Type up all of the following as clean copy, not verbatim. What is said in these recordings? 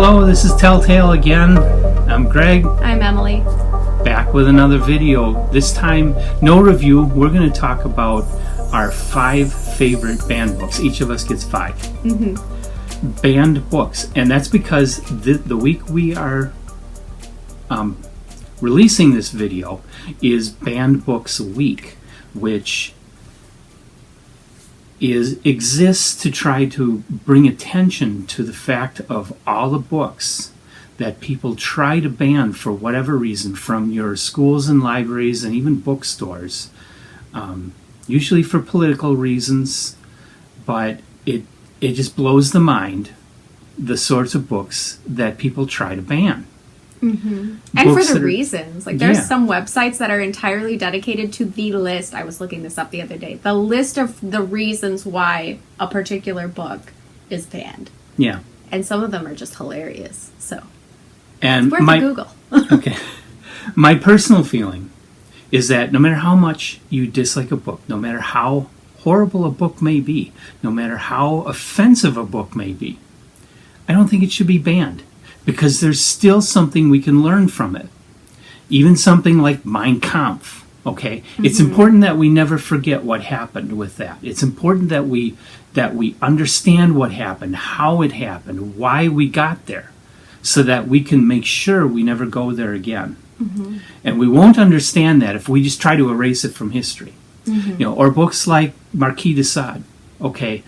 Hello, this is Telltale again. I'm Greg, I'm Emily. back with another video. This time, no review. We're going to talk about our 5 favorite banned books. Each of us gets 5 banned books. And that's because the week we are releasing this video is Banned Books Week, which exists to try to bring attention to the fact of all the books that people try to ban for whatever reason from your schools and libraries and even bookstores, usually for political reasons, but it just blows the mind, the sorts of books that people try to ban. And for the reasons. Like, there's some websites that are entirely dedicated to the list. I was looking this up the other day. The list of the reasons why a particular book is banned. Yeah. And some of them are just hilarious. So, and it's worth a Google. Okay. My personal feeling is that no matter how much you dislike a book, no matter how horrible a book may be, no matter how offensive a book may be, I don't think it should be banned. Because there's still something we can learn from it. Even something like Mein Kampf, okay? It's important that we never forget what happened with that. It's important that we understand what happened, how it happened, why we got there, so that we can make sure we never go there again. And we won't understand that if we just try to erase it from history. You know, or books like Marquis de Sade, okay?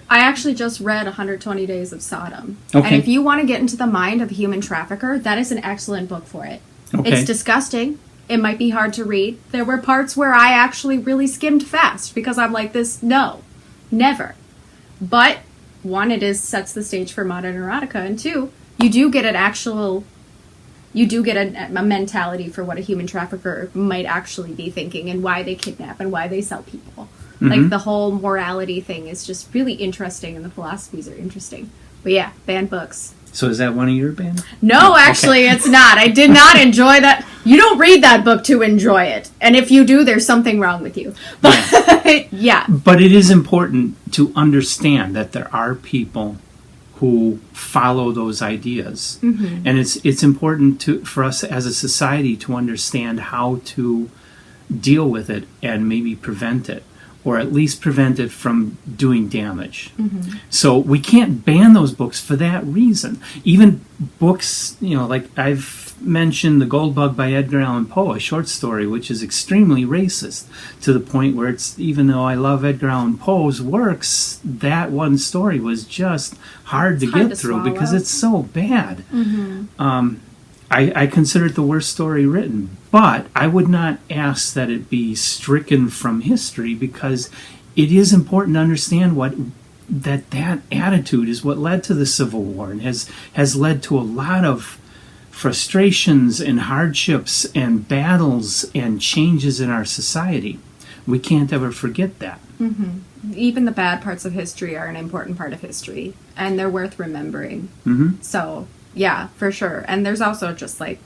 I actually just read 120 Days of Sodom. Okay. And if you want to get into the mind of a human trafficker, that is an excellent book for it. Okay. It's disgusting. It might be hard to read. There were parts where I actually really skimmed fast because I'm like this, no, never. But one, it sets the stage for modern erotica, and two, you do get a mentality for what a human trafficker might actually be thinking and why they kidnap and why they sell people. Like, the whole morality thing is just really interesting, and the philosophies are interesting. But yeah, banned books. So is that one of your banned? No, actually, it's not. I did not enjoy that. You don't read that book to enjoy it. And if you do, there's something wrong with you. But yeah. But it is important to understand that there are people who follow those ideas. And it's important for us as a society to understand how to deal with it and maybe prevent it, or at least prevent it from doing damage. So we can't ban those books for that reason. Even books, you know, like I've mentioned The Gold Bug by Edgar Allan Poe, a short story which is extremely racist, to the point where it's, even though I love Edgar Allan Poe's works, that one story was just hard to get through because it's so bad. I consider it the worst story written, but I would not ask that it be stricken from history, because it is important to understand that attitude is what led to the Civil War and has led to a lot of frustrations and hardships and battles and changes in our society. We can't ever forget that. Even the bad parts of history are an important part of history, and they're worth remembering. So, yeah, for sure. And there's also just, like,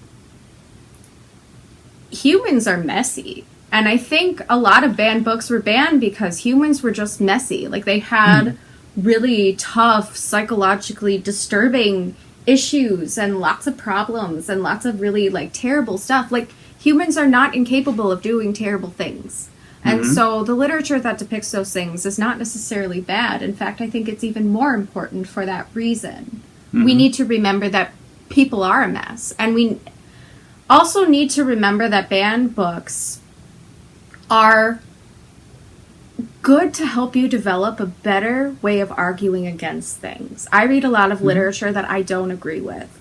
humans are messy. And I think a lot of banned books were banned because humans were just messy. Like, they had really tough, psychologically disturbing issues and lots of problems and lots of really, like, terrible stuff. Like, humans are not incapable of doing terrible things. And so the literature that depicts those things is not necessarily bad. In fact, I think it's even more important for that reason. We need to remember that people are a mess. And we also need to remember that banned books are good to help you develop a better way of arguing against things. I read a lot of literature that I don't agree with,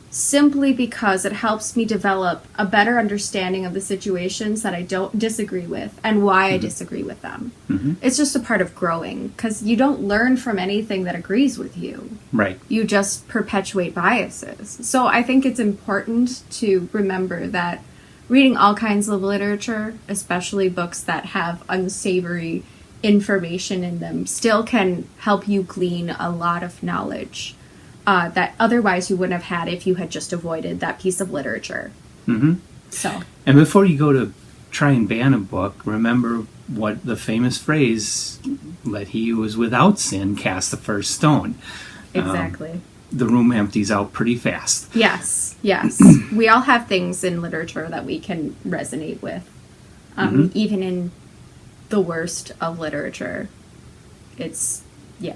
simply because it helps me develop a better understanding of the situations that I don't disagree with and why I disagree with them. It's just a part of growing, because you don't learn from anything that agrees with you. Right. You just perpetuate biases. So I think it's important to remember that reading all kinds of literature, especially books that have unsavory information in them, still can help you glean a lot of knowledge that otherwise you wouldn't have had if you had just avoided that piece of literature. So. And before you go to try and ban a book, remember what the famous phrase, "Let he who is without sin cast the first stone." Exactly. the room empties out pretty fast. Yes, yes. We all have things in literature that we can resonate with. Even in the worst of literature. It's, yeah.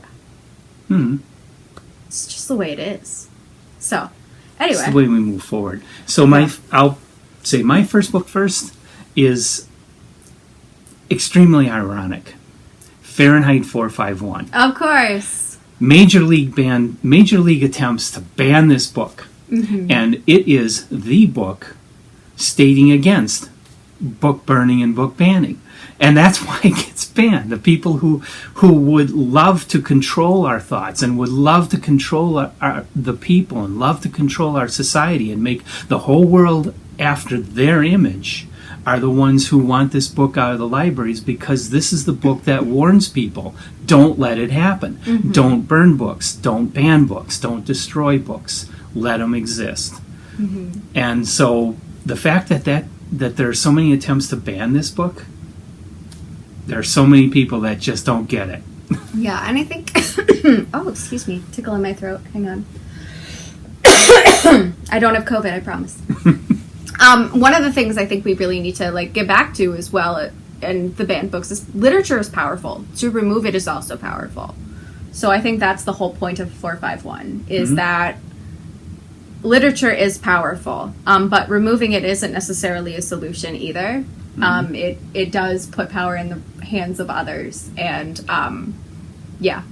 It's just the way it is. So, anyway. It's the way we move forward. So I'll say my first book first is extremely ironic. Fahrenheit 451. Of course. Major league attempts to ban this book. And it is the book stating against book burning and book banning. And that's why it gets banned. The people who would love to control our thoughts and would love to control the people and love to control our society and make the whole world after their image are the ones who want this book out of the libraries, because this is the book that warns people, don't let it happen. Don't burn books. Don't ban books. Don't destroy books. Let them exist. And so the fact that there are so many attempts to ban this book, there are so many people that just don't get it. Yeah, and I think... oh, excuse me. Tickle in my throat. Hang on. I don't have COVID, I promise. One of the things I think we really need to get back to as well in the banned books is literature is powerful. To remove it is also powerful. So I think that's the whole point of 451, is that literature is powerful, but removing it isn't necessarily a solution either. It does put power in the hands of others, and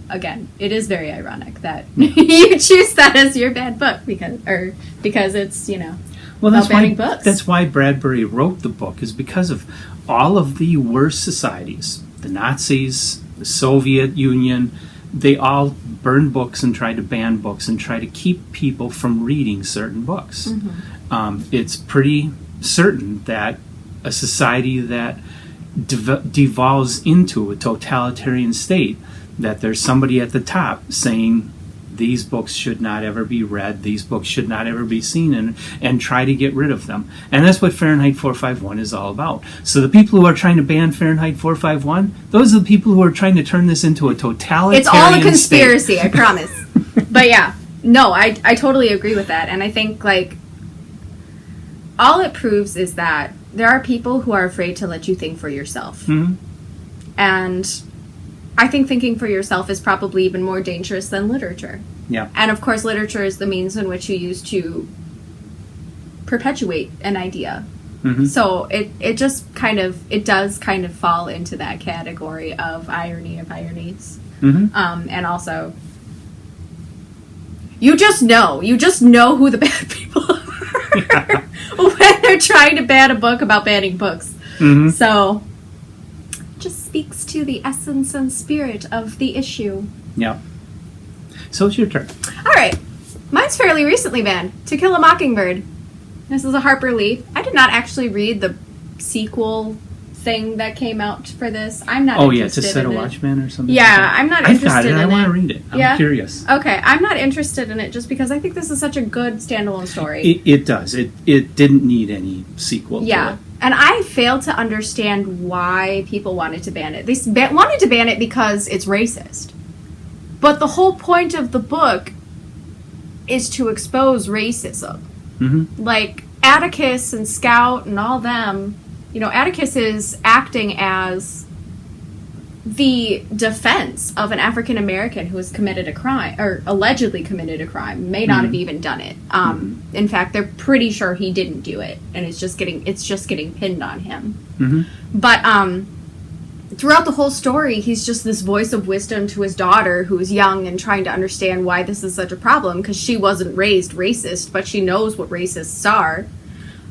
again, it is very ironic that you choose that as your bad book because it's that's banning books. That's why Bradbury wrote the book, is because of all of the worst societies, the Nazis, the Soviet Union. They all burned books and tried to ban books and try to keep people from reading certain books. It's pretty certain that a society that devolves into a totalitarian state, that there's somebody at the top saying these books should not ever be read, these books should not ever be seen, and try to get rid of them. And that's what Fahrenheit 451 is all about. So the people who are trying to ban Fahrenheit 451, those are the people who are trying to turn this into a totalitarian It's all a conspiracy, state. I promise. But yeah, no, I totally agree with that. And I think, all it proves is that there are people who are afraid to let you think for yourself. And I think thinking for yourself is probably even more dangerous than literature. Yeah. And of course, literature is the means in which you use to perpetuate an idea. So it just it does kind of fall into that category of irony of ironies. And also, you just know who the bad people are when they're trying to ban a book about banning books. So just speaks to the essence and spirit of the issue. Yeah. So it's your turn. All right. Mine's fairly recently banned. To Kill a Mockingbird. This is a Harper Lee. I did not actually read the sequel thing that came out for this. I'm not interested to Set a in Watchman or something. Yeah, like that. I'm not I've interested got it. in I it. want to read it. I'm curious. Okay, I'm not interested in it just because I think this is such a good standalone story. It does. It didn't need any sequel to it. And I failed to understand why people wanted to ban it. They wanted to ban it because it's racist. But the whole point of the book is to expose racism. Like Atticus and Scout and all them, Atticus is acting as the defense of an African American who has committed a crime, or allegedly committed a crime, may not have even done it. In fact, they're pretty sure he didn't do it, and it's just getting pinned on him. But throughout the whole story, he's just this voice of wisdom to his daughter, who is young and trying to understand why this is such a problem, because she wasn't raised racist, but she knows what racists are.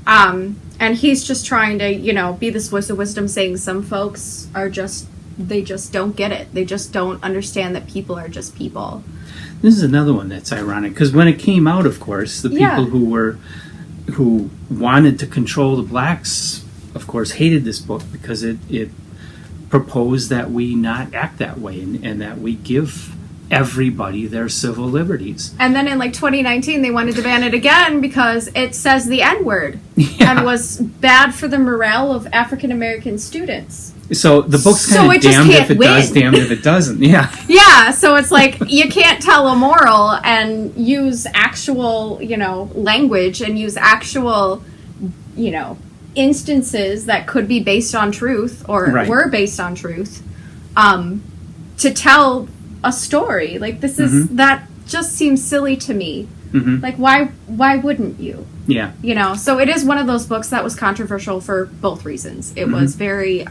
And he's just trying to, be this voice of wisdom, saying some folks are they just don't get it. They just don't understand that people are just people. This is another one that's ironic, because when it came out, of course, the people who wanted to control the blacks, of course, hated this book because it proposed that we not act that way and that we give everybody their civil liberties. And then in 2019, they wanted to ban it again because it says the N-word and was bad for the morale of African American students. So the book's So kind of it just damned if can't it does, win. damned if it doesn't. Yeah. Yeah, so it's like you can't tell a moral and use actual, language and use actual, instances that could be based on truth or Right. were based on truth to tell a story. Like this is that just seems silly to me. Like why wouldn't you? Yeah. So it is one of those books that was controversial for both reasons. It was very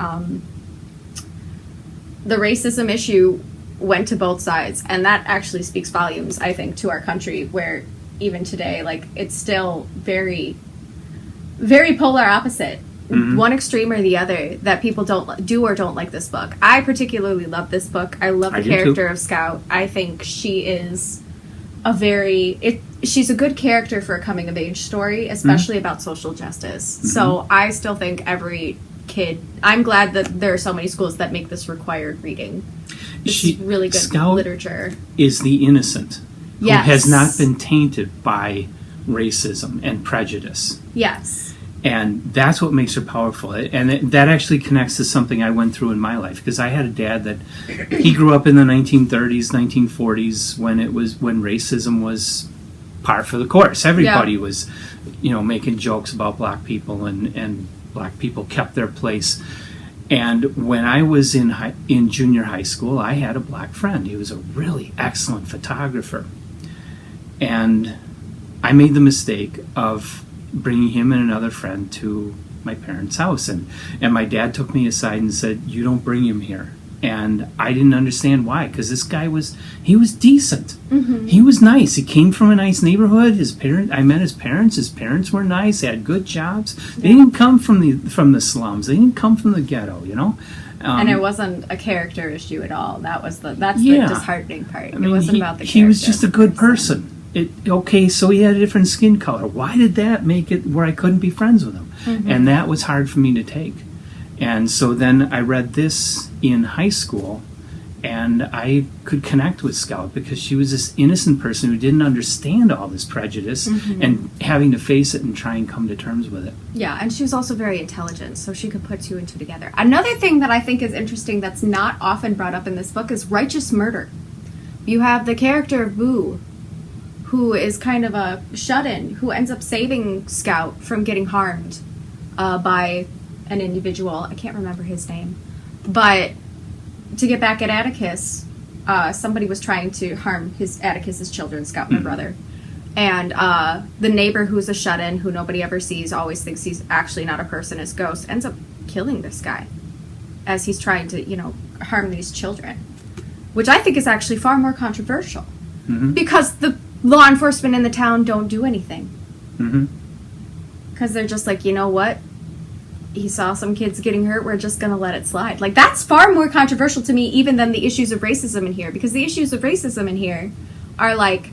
the racism issue went to both sides, and that actually speaks volumes, I think, to our country, where even today, like, it's still very, very polar opposite. One extreme or the other, that people don't do or don't like this book. I particularly love this book. I love the do character too. of Scout. I think she is she's a good character for a coming of age story, especially about social justice. So I still think every kid, I'm glad that there are so many schools that make this required reading. This is really good Scout literature. is the innocent Yes. who has not been tainted by racism and prejudice. Yes. And that's what makes her powerful. And that actually connects to something I went through in my life, because I had a dad that he grew up in the 1930s, 1940s when racism was par for the course. Everybody was, making jokes about black people, and black people kept their place. And when I was in junior high school, I had a black friend. He was a really excellent photographer. And I made the mistake of bringing him and another friend to my parents' house. And my dad took me aside and said, "You don't bring him here." And I didn't understand why, because this guy was decent. He was nice. He came from a nice neighborhood. I met his parents. His parents were nice. They had good jobs. They didn't come from the slums. They didn't come from the ghetto, And it wasn't a character issue at all. That's the Yeah. disheartening part. I mean, it wasn't about the character. he was just a good person. Okay, so he had a different skin color. Why did that make it where I couldn't be friends with him? And that was hard for me to take. And so then I read this in high school, and I could connect with Scout because she was this innocent person who didn't understand all this prejudice and having to face it and try and come to terms with it. Yeah, and she was also very intelligent, so she could put two and two together. Another thing that I think is interesting that's not often brought up in this book is righteous murder. You have the character of Boo, who is kind of a shut-in, who ends up saving Scout from getting harmed by an individual. I can't remember his name. But to get back at Atticus, somebody was trying to harm Atticus's children, Scout and her brother. And the neighbor, who's a shut-in, who nobody ever sees, always thinks he's actually not a person, is Ghost, ends up killing this guy as he's trying to, harm these children. Which I think is actually far more controversial. Because the law enforcement in the town don't do anything. Because they're just like, you know what? He saw some kids getting hurt, we're just going to let it slide. Like, that's far more controversial to me even than the issues of racism in here. Because the issues of racism in here are like,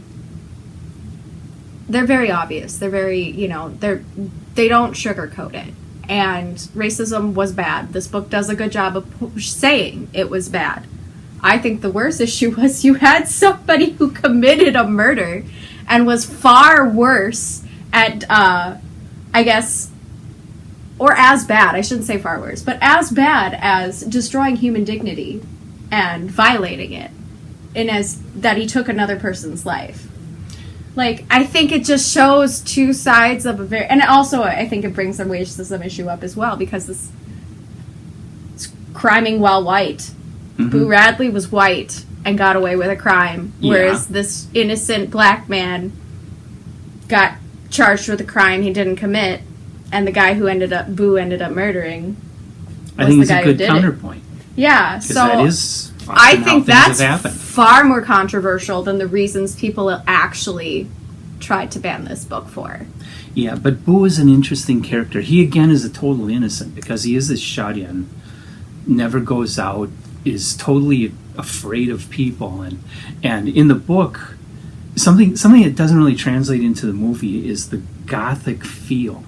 they're very obvious. They're very, they don't sugarcoat it. And racism was bad. This book does a good job of saying it was bad. I think the worst issue was you had somebody who committed a murder and was far worse at, or as bad, I shouldn't say far worse, but as bad as destroying human dignity and violating it, in as that he took another person's life. Like, I think it just shows two sides of a and also I think it brings the racism issue up as well, because it's criming while white. Boo Radley was white and got away with a crime, whereas this innocent black man got charged with a crime he didn't commit, and the guy who Boo ended up murdering was I think the it's guy a good who did counterpoint. it. Yeah, so That is often I how think things have that's happened. far more controversial than the reasons people actually tried to ban this book for. Yeah, but Boo is an interesting character. He, again, is a total innocent because he is a shut-in, never goes out, is totally afraid of people. And in the book, something that doesn't really translate into the movie is the gothic feel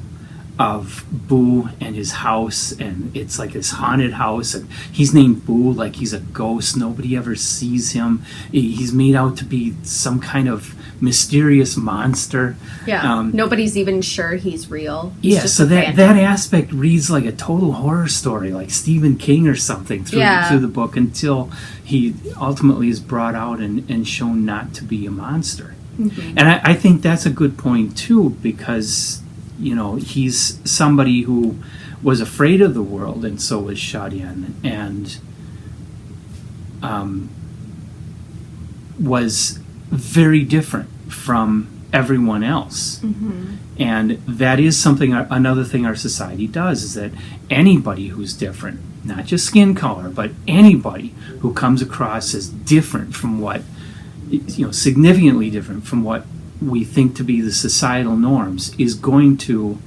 of Boo and his house, and it's like this haunted house, and he's named Boo like he's a ghost. Nobody ever sees him. He's made out to be some kind of mysterious monster. Yeah, nobody's even sure he's real. He's Yeah, just so a that phantom. aspect reads like a total horror story, like Stephen King or something through the book, until he ultimately is brought out and shown not to be a monster. Mm-hmm. And I think that's a good point too, because he's somebody who was afraid of the world, and so was Shadian, and was very different from everyone else. Mm-hmm. And that is something, another thing our society does, is that anybody who's different, not just skin color, but anybody who comes across as different from what, significantly different from what we think to be the societal norms, is going to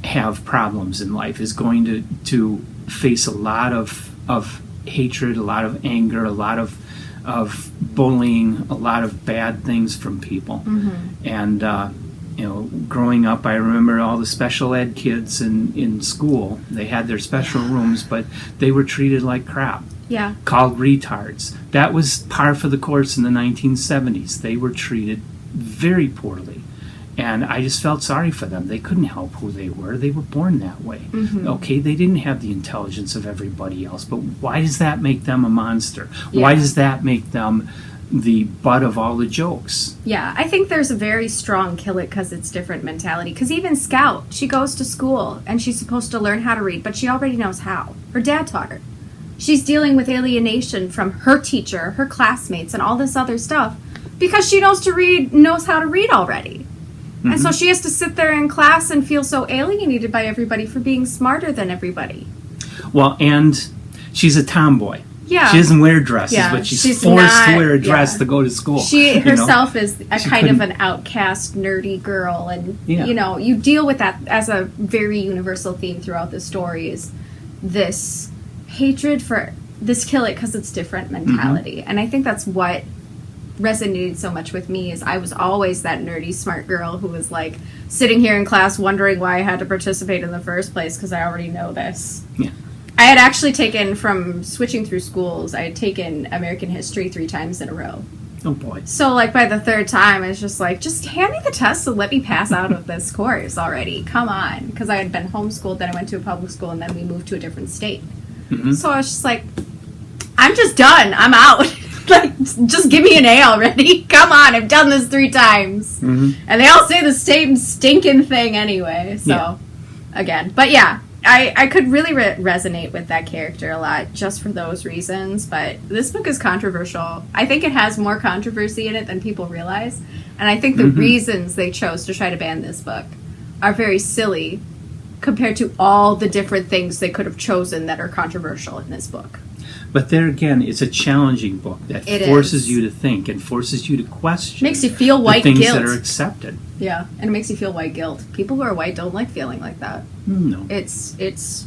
have problems in life, is going to face a lot of hatred, a lot of anger, a lot of bullying, a lot of bad things from people. Mm-hmm. And growing up, I remember all the special ed kids in school. They had their special rooms, but they were treated like crap. Yeah. Called retards. That was par for the course in the 1970s. They were treated very poorly. And I just felt sorry for them. They couldn't help who they were. They were born that way. Mm-hmm. Okay, they didn't have the intelligence of everybody else, but why does that make them a monster? Yeah. Why does that make them the butt of all the jokes? Yeah, I think there's a very strong kill it because it's different mentality. Because even Scout, she goes to school and she's supposed to learn how to read, but she already knows how. Her dad taught her. She's dealing with alienation from her teacher, her classmates, and all this other stuff because she knows how to read already. Mm-hmm. And so she has to sit there in class and feel so alienated by everybody for being smarter than everybody. Well, and she's a tomboy. Yeah. She doesn't wear dresses, Yeah, but she's she's forced to wear a not- dress yeah. to go to school. She herself is a She kind of couldn't- an outcast, nerdy girl, and Yeah. you deal with that as a very universal theme throughout the story. Is this hatred for this kill it because it's different mentality, and I think that's what resonated so much with me. Is I was always that nerdy, smart girl who was like sitting here in class wondering why I had to participate in the first place because I already know this. Yeah. I had actually taken, from switching through schools, I had taken American history 3 times in a row. Oh boy. So, like, by the 3rd time, I was just like, just hand me the test and let me pass out of this course already. Come on. Because I had been homeschooled, then I went to a public school, and then we moved to a different state. Mm-hmm. So I was just like, I'm just done. I'm out. Like, just give me an A already. Come on, I've done this 3 times. Mm-hmm. And they all say the same stinking thing anyway. So, again. But yeah. I could really resonate with that character a lot just for those reasons, but this book is controversial. I think it has more controversy in it than people realize, and I think the reasons they chose to try to ban this book are very silly compared to all the different things they could have chosen that are controversial in this book. But there again, it's a challenging book that It forces is. you to think and forces you to question Makes you feel the white things guilt. that are accepted. Yeah, and it makes you feel white guilt. People who are white don't like feeling like that. No. It's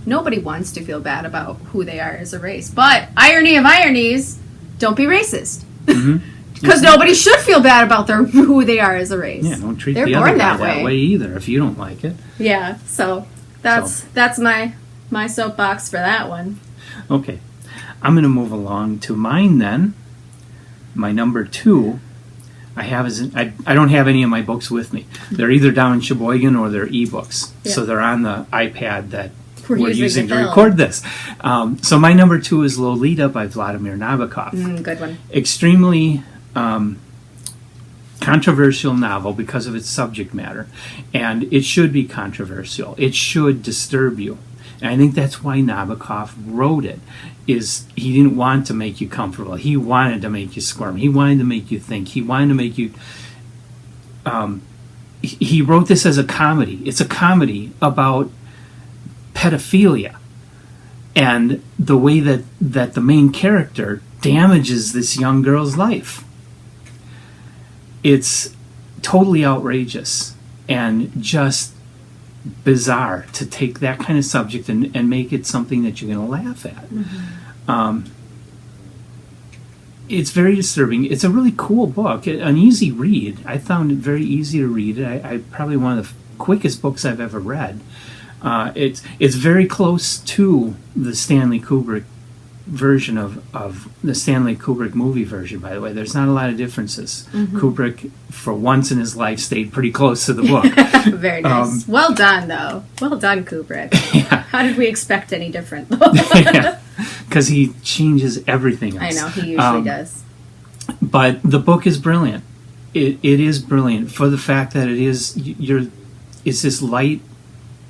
nobody wants to feel bad about who they are as a race. But irony of ironies, don't be racist. Because nobody should feel bad about who they are as a race. Yeah, don't treat They're the born other guy that that way. way either if you don't like it. Yeah, so that's my soapbox for that one. Okay. I'm going to move along to mine then. My number 2 I have I don't have any of my books with me. They're either down in Sheboygan or they're ebooks. Yeah. So they're on the iPad that We're we're using using to to film. record this. So my number 2 is Lolita by Vladimir Nabokov. Good one. Extremely controversial novel because of its subject matter. And it should be controversial. It should disturb you. And I think that's why Nabokov wrote it, is he didn't want to make you comfortable. He wanted to make you squirm. He wanted to make you think. He wanted to make you... he wrote this as a comedy. It's a comedy about pedophilia and the way that the main character damages this young girl's life. It's totally outrageous and just bizarre to take that kind of subject and make it something that you're going to laugh at. It's very disturbing. It's a really cool book, an easy read. I found it very easy to read. I probably one of quickest books I've ever read. It's very close to the Stanley Kubrick version of the Stanley Kubrick movie version, by the way. There's not a lot of differences. Kubrick, for once in his life, stayed pretty close to the book. Very nice. Well done, though. Well done, Kubrick. Yeah. How did we expect any different? Because he changes everything else. I know, he usually does. But the book is brilliant. It is brilliant for the fact that it's this light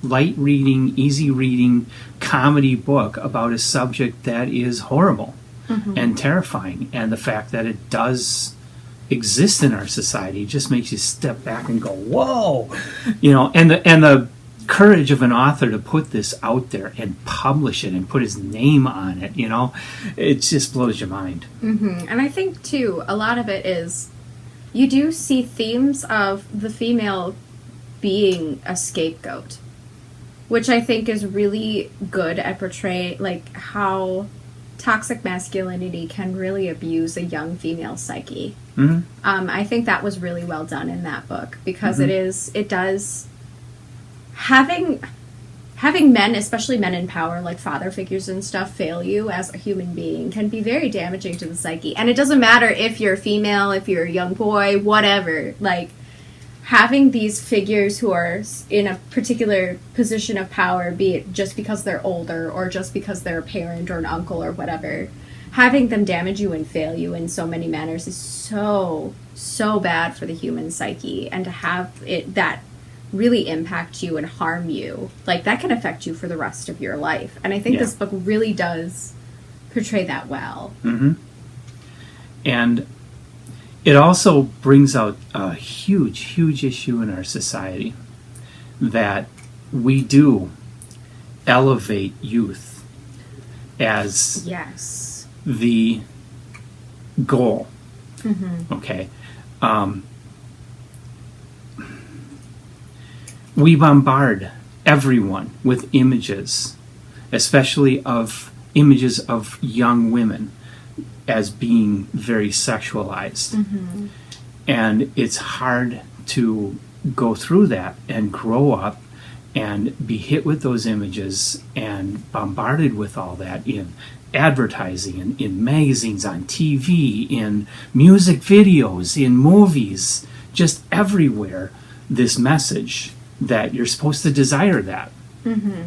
reading, easy reading comedy book about a subject that is horrible and terrifying, and the fact that it does exist in our society just makes you step back and go, whoa, and the courage of an author to put this out there and publish it and put his name on it, it just blows your mind. And I think too, a lot of it is you do see themes of the female being a scapegoat, which I think is really good at portraying like how toxic masculinity can really abuse a young female psyche. I think that was really well done in that book because it does having men, especially men in power, like father figures and stuff, fail you as a human being can be very damaging to the psyche. And it doesn't matter if you're a female, if you're a young boy, whatever, like having these figures who are in a particular position of power, be it just because they're older or just because they're a parent or an uncle or whatever, having them damage you and fail you in so many manners is so bad for the human psyche. And to have it that really impact you and harm you, like that can affect you for the rest of your life. And I think this book really does portray that well. And it also brings out a huge issue in our society, that we do elevate youth as the goal. Okay. We bombard everyone with images, especially of images of young women as being very sexualized. And it's hard to go through that and grow up and be hit with those images and bombarded with all that in advertising, in magazines, on TV, in music videos, in movies, just everywhere, this message that you're supposed to desire that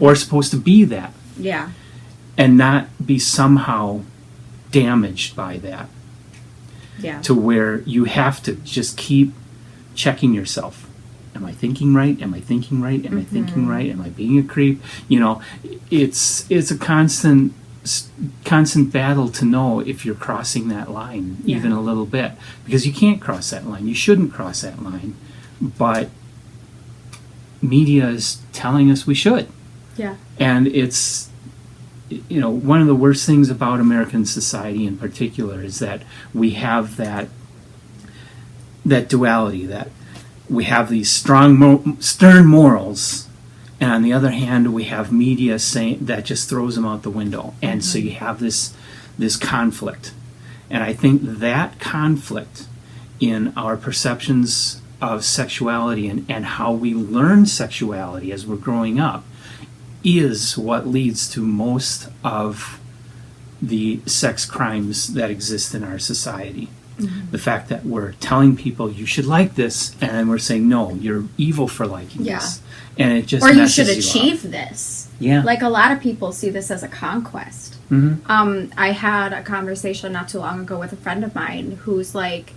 or supposed to be that. Yeah. And not be somehow damaged by that. Yeah. To where you have to just keep checking yourself. Am I thinking right? Am I thinking right? Am I thinking right? Am I being a creep? It's a constant battle to know if you're crossing that line even a little bit, because you can't cross that line. You shouldn't cross that line, but media is telling us we should. Yeah. And it's one of the worst things about American society in particular is that we have that duality, that we have these strong, stern morals, and on the other hand, we have media saying that just throws them out the window. And so you have this conflict. And I think that conflict in our perceptions of sexuality and how we learn sexuality as we're growing up is what leads to most of the sex crimes that exist in our society. The fact that we're telling people you should like this, and then we're saying no, you're evil for liking this, and it just you should messes achieve up. this. Yeah, like a lot of people see this as a conquest. I had a conversation not too long ago with a friend of mine who's like,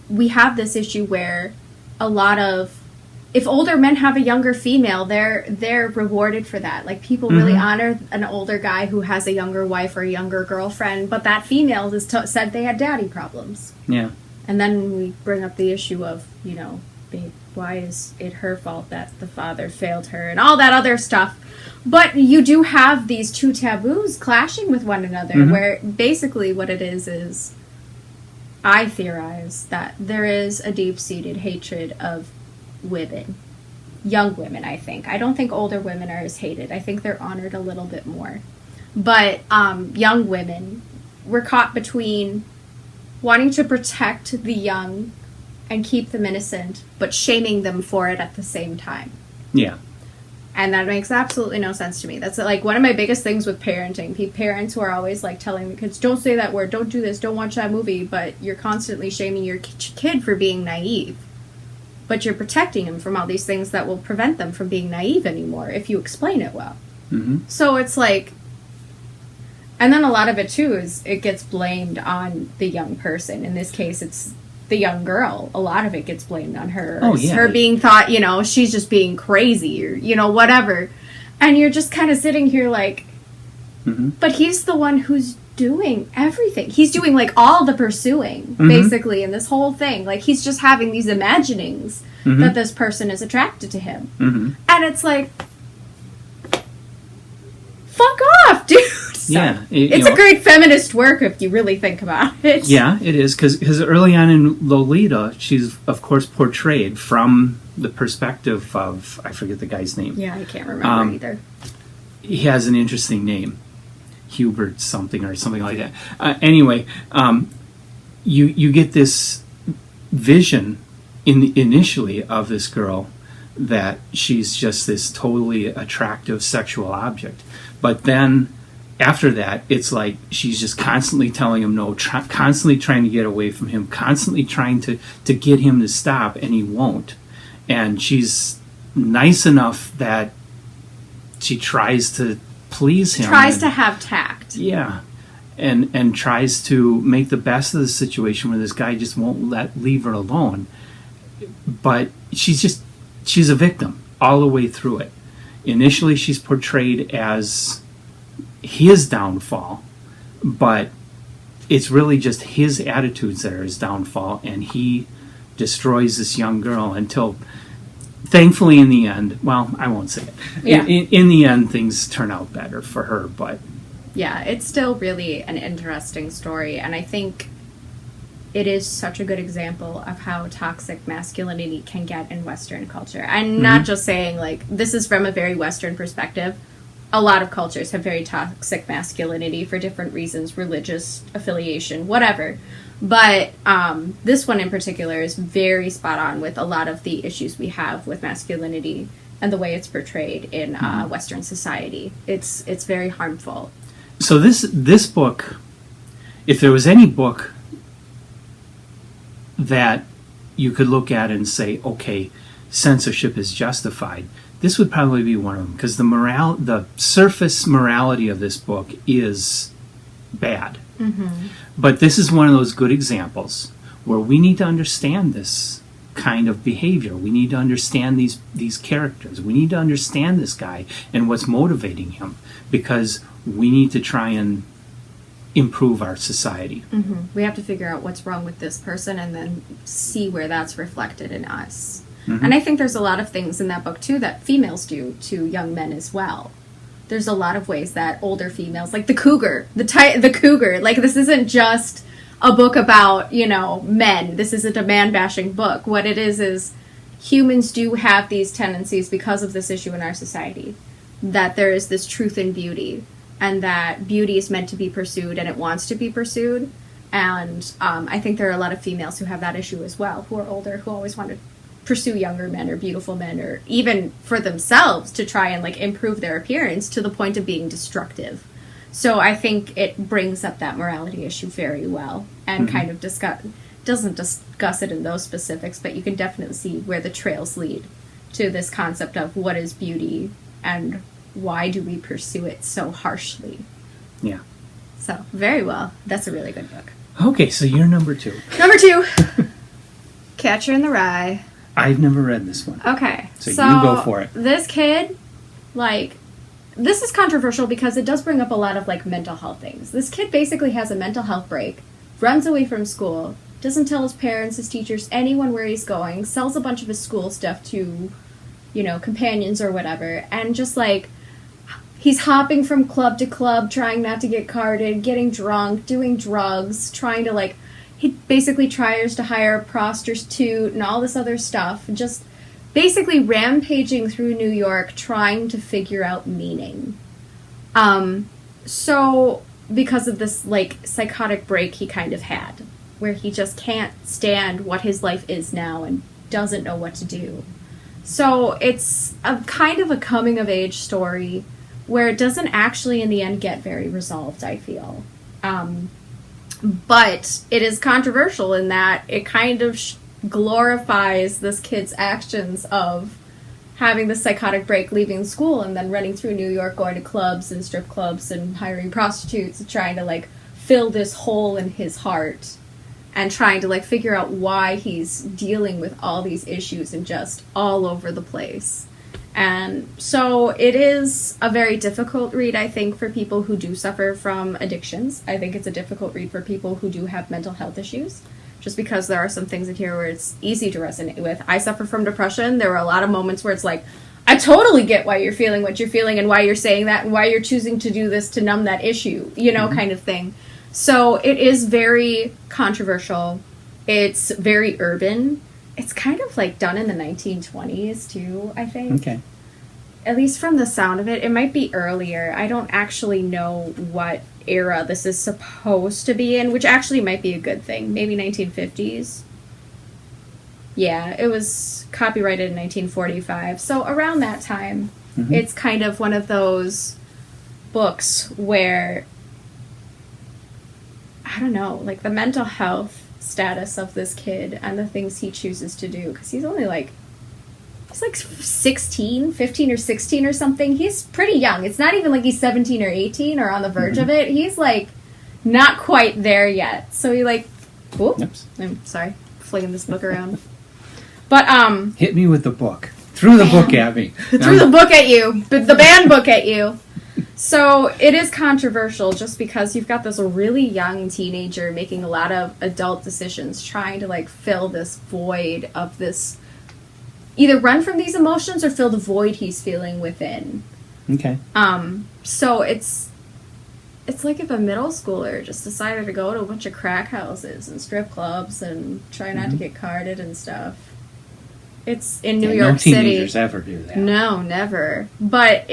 we have this issue where a lot of, if older men have a younger female, they're rewarded for that. Like, people really honor an older guy who has a younger wife or a younger girlfriend, but that female is said they had daddy problems. Yeah. And then we bring up the issue of, babe, why is it her fault that the father failed her and all that other stuff. But you do have these two taboos clashing with one another, where basically what it is I theorize that there is a deep-seated hatred of women, young women. I don't think older women are as hated. I think they're honored a little bit more, but young women, we're caught between wanting to protect the young and keep them innocent, but shaming them for it at the same time. Yeah. And that makes absolutely no sense to me. That's like one of my biggest things with parenting. Parents who are always like telling the kids, don't say that word, don't do this, don't watch that movie, but you're constantly shaming your kid for being naive. But you're protecting them from all these things that will prevent them from being naive anymore if you explain it well. Mm-hmm. So it's like, and then a lot of it too is it gets blamed on the young person. In this case, it's the young girl. A lot of it gets blamed on her. Oh, yeah. Her being thought, you know, she's just being crazy or, you know, whatever. And you're just kind of sitting here like, but he's the one who's doing everything. He's doing like all the pursuing, basically, in this whole thing. Like he's just having these imaginings that this person is attracted to him. And it's like, fuck off, dude. So, yeah. It's a great feminist work if you really think about it. Yeah, it is. Because early on in Lolita, she's, of course, portrayed from the perspective of, I forget the guy's name. Yeah, I can't remember either. He has an interesting name. Hubert something or something like that. Anyway, you get this vision initially of this girl that she's just this totally attractive sexual object. But then after that, it's like she's just constantly telling him no, constantly trying to get away from him, constantly trying to get him to stop, and he won't. And she's nice enough that she tries to please him. Tries to have tact. Yeah. And tries to make the best of the situation where this guy just won't leave her alone. But she's a victim all the way through it. Initially, she's portrayed as his downfall, but it's really just his attitudes that are his downfall, and he destroys this young girl until, thankfully, in the end, well, I won't say it. Yeah. In the end, things turn out better for her, but... Yeah, it's still really an interesting story, and I think it is such a good example of how toxic masculinity can get in Western culture. I'm not just saying, like, this is from a very Western perspective. A lot of cultures have very toxic masculinity for different reasons, religious affiliation, whatever. But this one in particular is very spot on with a lot of the issues we have with masculinity and the way it's portrayed in Western society. It's very harmful. So this book, if there was any book that you could look at and say, okay, censorship is justified, this would probably be one of them, because the surface morality of this book is bad. But this is one of those good examples where we need to understand this kind of behavior. We need to understand these characters. We need to understand this guy and what's motivating him, because we need to try and improve our society. We have to figure out what's wrong with this person and then see where that's reflected in us. And I think there's a lot of things in that book, too, that females do to young men as well. There's a lot of ways that older females, like the cougar, the cougar, like this isn't just a book about, you know, men. This isn't a man-bashing book. What it is humans do have these tendencies because of this issue in our society, that there is this truth in beauty, and that beauty is meant to be pursued and it wants to be pursued. And I think there are a lot of females who have that issue as well, who are older, who always want to pursue younger men or beautiful men, or even for themselves to try and like improve their appearance to the point of being destructive. So I think it brings up that morality issue very well, and kind of doesn't discuss it in those specifics, but you can definitely see where the trails lead to this concept of what is beauty and why do we pursue it so harshly. Yeah. So, very well. That's a really good book. Okay, so you're number 2. Number 2, Catcher in the Rye. I've never read this one. Okay. So you go for it. This kid, like, this is controversial because it does bring up a lot of, like, mental health things. This kid basically has a mental health break, runs away from school, doesn't tell his parents, his teachers, anyone where he's going, sells a bunch of his school stuff to, you know, companions or whatever, and just, like, he's hopping from club to club, trying not to get carded, getting drunk, doing drugs, trying to, like, he basically tries to hire a prostitute and all this other stuff. Just basically rampaging through New York, trying to figure out meaning. So, because of this, like, psychotic break he kind of had. where he just can't stand what his life is now and doesn't know what to do. So it's a kind of a coming of age story where it doesn't actually in the end get very resolved, I feel. But it is controversial in that it kind of glorifies this kid's actions of having the psychotic break, leaving school, and then running through New York, going to clubs and strip clubs and hiring prostitutes and trying to, like, fill this hole in his heart and trying to, like, figure out why he's dealing with all these issues and just all over the place. And so it is a very difficult read, I think, for people who do suffer from addictions. I think it's a difficult read for people who do have mental health issues, just because there are some things in here where it's easy to resonate with. I suffer from depression. There were a lot of moments where it's like, I totally get why you're feeling what you're feeling and why you're saying that and why you're choosing to do this to numb that issue, you know, kind of thing. So it is very controversial. It's very urban. It's kind of like done in the 1920s too, I think. Okay. At least from the sound of it. It might be earlier. I don't actually know what era this is supposed to be in, which actually might be a good thing. Maybe 1950s. Yeah, it was copyrighted in 1945. So around that time, it's kind of one of those books where, I don't know, like the mental health status of this kid and the things he chooses to do, because he's only like, he's like 15 or 16 or something. He's pretty young. It's not even like he's 17 or 18 or on the verge of it. He's like not quite there yet. So he like, oops, I'm sorry, flinging this book around. But hit me with the book. Threw the book at me. Threw the book at you. The banned book at you. So it is controversial just because you've got this really young teenager making a lot of adult decisions, trying to like fill this void of this, either run from these emotions or fill the void he's feeling within. Okay. So it's like if a middle schooler just decided to go to a bunch of crack houses and strip clubs and try not to get carded and stuff. It's in New York City. No teenagers ever do that. No, never. But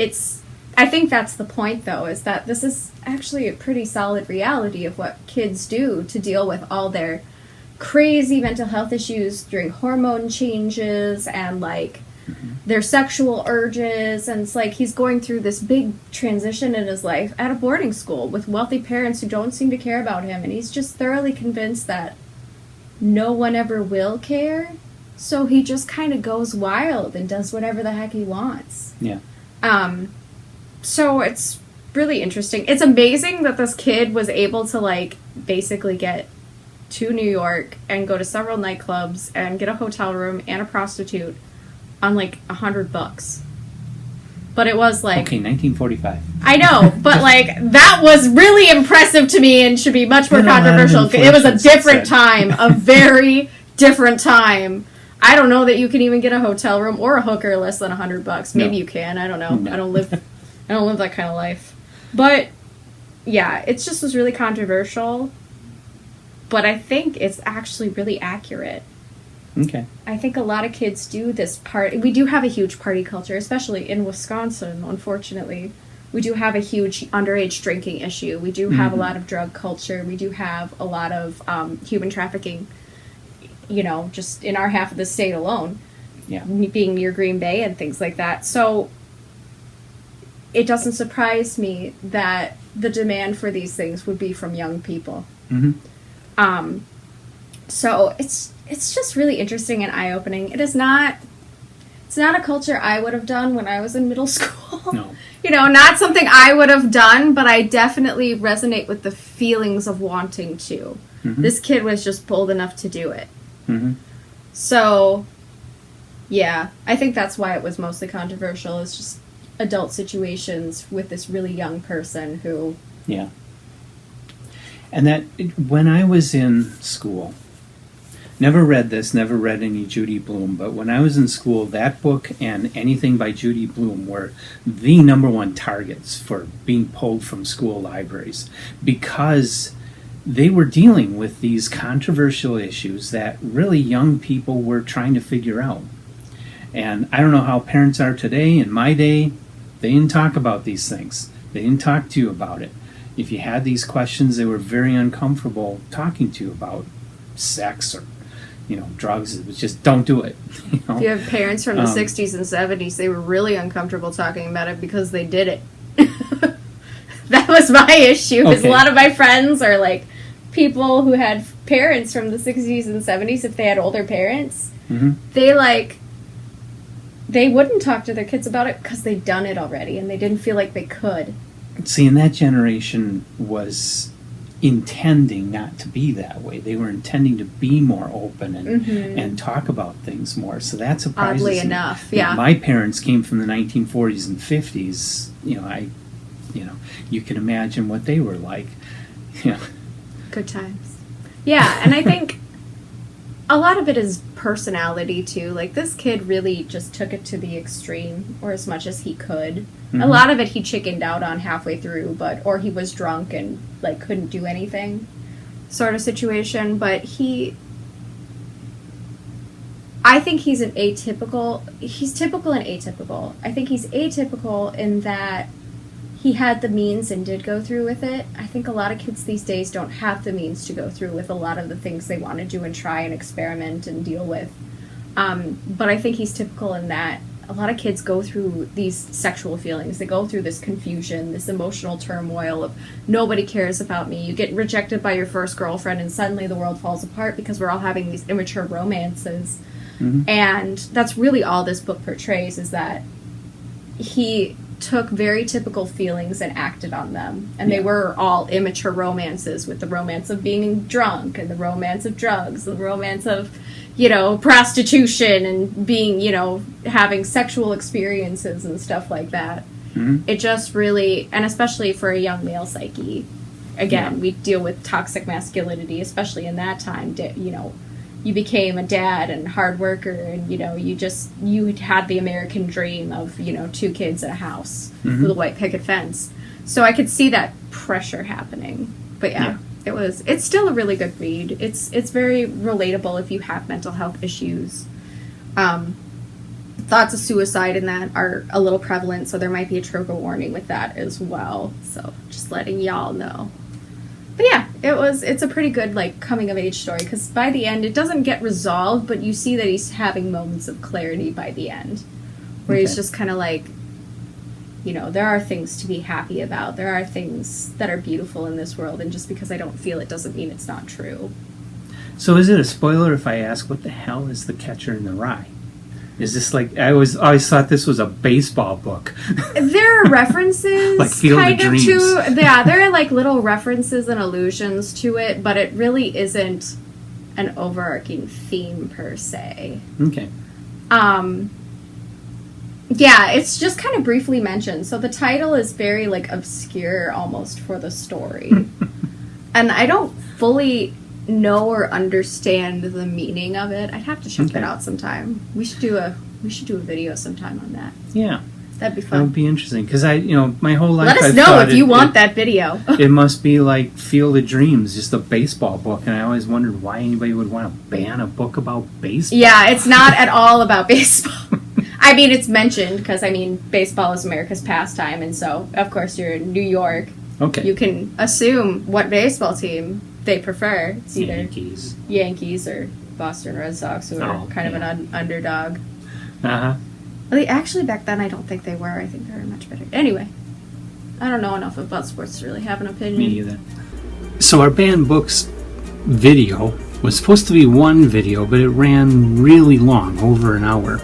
I think that's the point, though, is that this is actually a pretty solid reality of what kids do to deal with all their crazy mental health issues during hormone changes and, like, their sexual urges. And it's like he's going through this big transition in his life at a boarding school with wealthy parents who don't seem to care about him. And he's just thoroughly convinced that no one ever will care. So he just kind of goes wild and does whatever the heck he wants. Yeah. So it's really interesting. It's amazing that this kid was able to, like, basically get to New York and go to several nightclubs and get a hotel room and a prostitute on, like, $100. But it was, like... Okay, 1945. I know, but, like, that was really impressive to me and should be much more controversial. It was a different time, a very different time. I don't know that you can even get a hotel room or a hooker less than $100. Maybe you can. I don't know. No. I don't live that kind of life. But yeah, it just was really controversial. But I think it's actually really accurate. Okay. I think a lot of kids do this part. We do have a huge party culture, especially in Wisconsin, unfortunately. We do have a huge underage drinking issue. We do have a lot of drug culture. We do have a lot of human trafficking, you know, just in our half of the state alone. Yeah. Being near Green Bay and things like that. So it doesn't surprise me that the demand for these things would be from young people. So it's just really interesting and eye-opening. It's not a culture I would have done when I was in middle school. No. You know, not something I would have done, but I definitely resonate with the feelings of wanting to. This kid was just bold enough to do it. So, yeah, I think that's why it was mostly controversial. It's just adult situations with this really young person who... Yeah. And that, when I was in school, never read this, never read any Judy Blume, but when I was in school, that book and anything by Judy Blume were the number one targets for being pulled from school libraries, because they were dealing with these controversial issues that really young people were trying to figure out. And I don't know how parents are today. In my day, they didn't talk about these things. They didn't talk to you about it. If you had these questions, they were very uncomfortable talking to you about. sex or, drugs. It was just, don't do it. If you have parents from the 60s and 70s, they were really uncomfortable talking about it because they did it. That was my issue, because a lot of my friends are like people who had parents from the 60s and 70s. If they had older parents, they wouldn't talk to their kids about it because they'd done it already and they didn't feel like they could. See, and that generation was intending not to be that way. They were intending to be more open and talk about things more. So that surprises me. Oddly enough, yeah. My parents came from the 1940s and 50s. You can imagine what they were like. Good times. Yeah, and I think a lot of it is personality too. Like, this kid really just took it to the extreme, or as much as he could. A lot of it he chickened out on halfway through, or he was drunk and like couldn't do anything sort of situation. But I think he's he's typical and atypical. I think he's atypical in that he had the means and did go through with it. I think a lot of kids these days don't have the means to go through with a lot of the things they want to do and try and experiment and deal with. But I think he's typical in that a lot of kids go through these sexual feelings. They go through this confusion, this emotional turmoil of nobody cares about me. You get rejected by your first girlfriend and suddenly the world falls apart because we're all having these immature romances. And that's really all this book portrays, is that he took very typical feelings and acted on them. And they were all immature romances, with the romance of being drunk and the romance of drugs, the romance of, prostitution and being, having sexual experiences and stuff like that. It just really, and especially for a young male psyche, again, we deal with toxic masculinity, especially in that time. You became a dad and hard worker, and you had the American dream of 2 kids in a house with a white picket fence. So I could see that pressure happening. But it's still a really good read. It's very relatable if you have mental health issues. Thoughts of suicide in that are a little prevalent, so there might be a trigger warning with that as well. So just letting y'all know. But yeah, it's a pretty good coming of age story, because by the end it doesn't get resolved, but you see that he's having moments of clarity by the end, where he's just kind of there are things to be happy about. There are things that are beautiful in this world, and just because I don't feel it doesn't mean it's not true. So is it a spoiler if I ask, what the hell is The Catcher in the Rye? Is this I always thought this was a baseball book. There are references, like Field of Dreams. There are little references and allusions to it, but it really isn't an overarching theme per se. Okay. Yeah, it's just kind of briefly mentioned. So the title is very obscure almost for the story. And I don't fully know or understand the meaning of it. I'd have to check it out sometime. We should do a video sometime on that. Yeah. That'd be fun. That would be interesting, because my whole life Let us I've know if you want that video. It must be like Field of Dreams, just a baseball book, and I always wondered why anybody would want to ban a book about baseball. Yeah, it's not at all about baseball. I mean, it's mentioned because, baseball is America's pastime, and so, of course, you're in New York. Okay. You can assume what baseball team they prefer. It's either Yankees or Boston Red Sox, who are kind of an underdog. Uh-huh. Actually, back then, I don't think they were. I think they were much better. Anyway, I don't know enough about sports to really have an opinion. Me either. So our banned books video was supposed to be one video, but it ran really long, over an hour.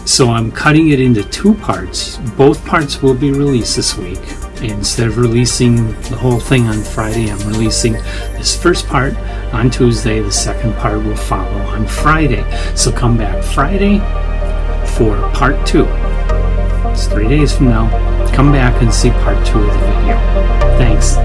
So I'm cutting it into 2 parts. Both parts will be released this week. Instead of releasing the whole thing on Friday, I'm releasing this first part on Tuesday. The second part will follow on Friday. So come back Friday for part 2. It's 3 days from now. Come back and see part 2 of the video. Thanks.